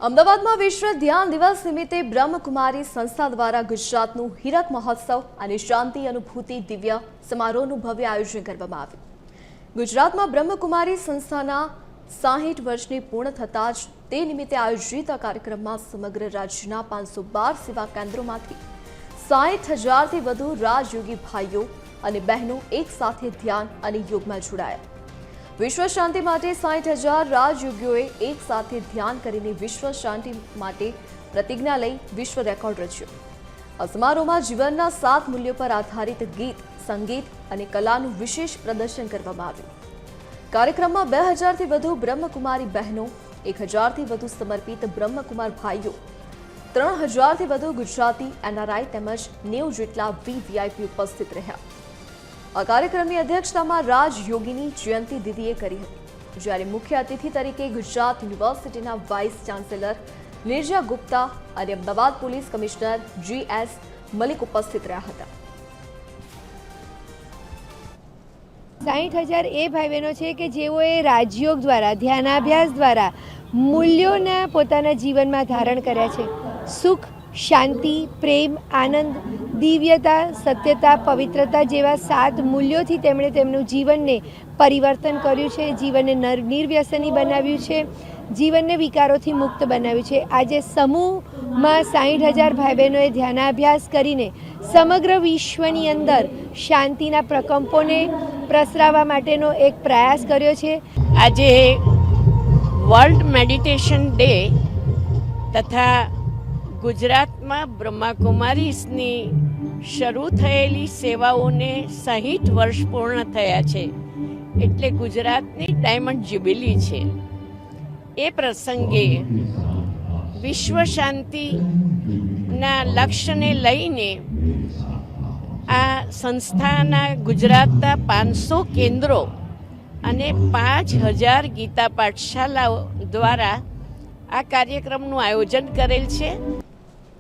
અમદાવાદમાં વિશ્વ ધ્યાન દિવસ નિમિત્તે બ્રહ્મકુમારી સંસ્થા દ્વારા ગુજરાતનું હીરક મહોત્સવ અને શાંતિ અનુભૂતિ દિવ્ય સમારોહનું ભવ્ય આયોજન કરવામાં આવ્યું। ગુજરાતમાં બ્રહ્મકુમારી સંસ્થાના 60 વર્ષની પૂર્ણ થતાં જ તે નિમિત્તે આયોજિત આ કાર્યક્રમમાં સમગ્ર રાજ્યના 512 સેવા કેન્દ્રોમાંથી 60,000થી વધુ રાજયોગી ભાઈઓ અને બહેનો એક સાથે ધ્યાન અને યોગમાં જોડાયા। વિશ્વ શાંતિ માટે 60,000 રાજયોગીઓએ એક સાથે ધ્યાન કરીને વિશ્વ શાંતિ માટે પ્રતિજ્ઞા લઈ વિશ્વ રેકોર્ડ રચ્યો। આ સમારોહમાં જીવનના 7 મૂલ્યો પર આધારિત ગીત, સંગીત અને કલાનું વિશેષ પ્રદર્શન કરવામાં આવ્યું। કાર્યક્રમમાં 2000થી વધુ બ્રહ્મકુમારી બહેનો, 1000થી વધુ સમર્પિત બ્રહ્મકુમાર ભાઈઓ, 3000થી વધુ ગુજરાતી એનઆરઆઈ તેમજ 90 જેટલા વીવીઆઈપી ઉપસ્થિત રહ્યા। આ કાર્યક્રમની અધ્યક્ષતામાં રાજયોગીની જયંતિ દીદીએ કરી હતી, જ્યારે મુખ્ય અતિથિ તરીકે ગુજરાત યુનિવર્સિટીના વાઇસ ચાન્સેલર નિર્જા ગુપ્તા અને Ahmedabad police commissioner GS Malik ઉપસ્થિત રહ્યા હતા। 60,000 એ ભાઈ બહેનો છે કે જેઓએ રાજયોગ દ્વારા, ધ્યાનાભ્યાસ દ્વારા મૂલ્યોના પોતાના જીવનમાં ધારણ કર્યા છે। સુખ, શાંતિ, પ્રેમ, આનંદ, દિવ્યતા, સત્યતા, પવિત્રતા જેવા 7 મૂલ્યોથી તેમણે તેમનું જીવનને પરિવર્તન કર્યું છે, જીવનને નિર્વ્યસની બનાવ્યું છે, જીવનને વિકારોથી મુક્ત બનાવ્યું છે। આજે સમૂહમાં 60,000 ભાઈ બહેનોએ ધ્યાનાભ્યાસ કરીને સમગ્ર વિશ્વની અંદર શાંતિના પ્રકંપોને પ્રસરાવવા માટેનો એક પ્રયાસ કર્યો છે। આજે વર્લ્ડ મેડિટેશન ડે તથા ગુજરાતમાં બ્રહ્માકુમારીઝની શરૂ થયેલી સેવાઓને 60 વર્ષ પૂર્ણ થયા છે, એટલે ગુજરાતની ડાયમંડ જ્યુબિલી છે। એ પ્રસંગે વિશ્વ શાંતિના લક્ષ્યને લઈને આ સંસ્થાના ગુજરાતના 500 કેન્દ્રો અને 5,000 ગીતા પાઠશાલાઓ દ્વારા આ કાર્યક્રમનું આયોજન કરેલ છે।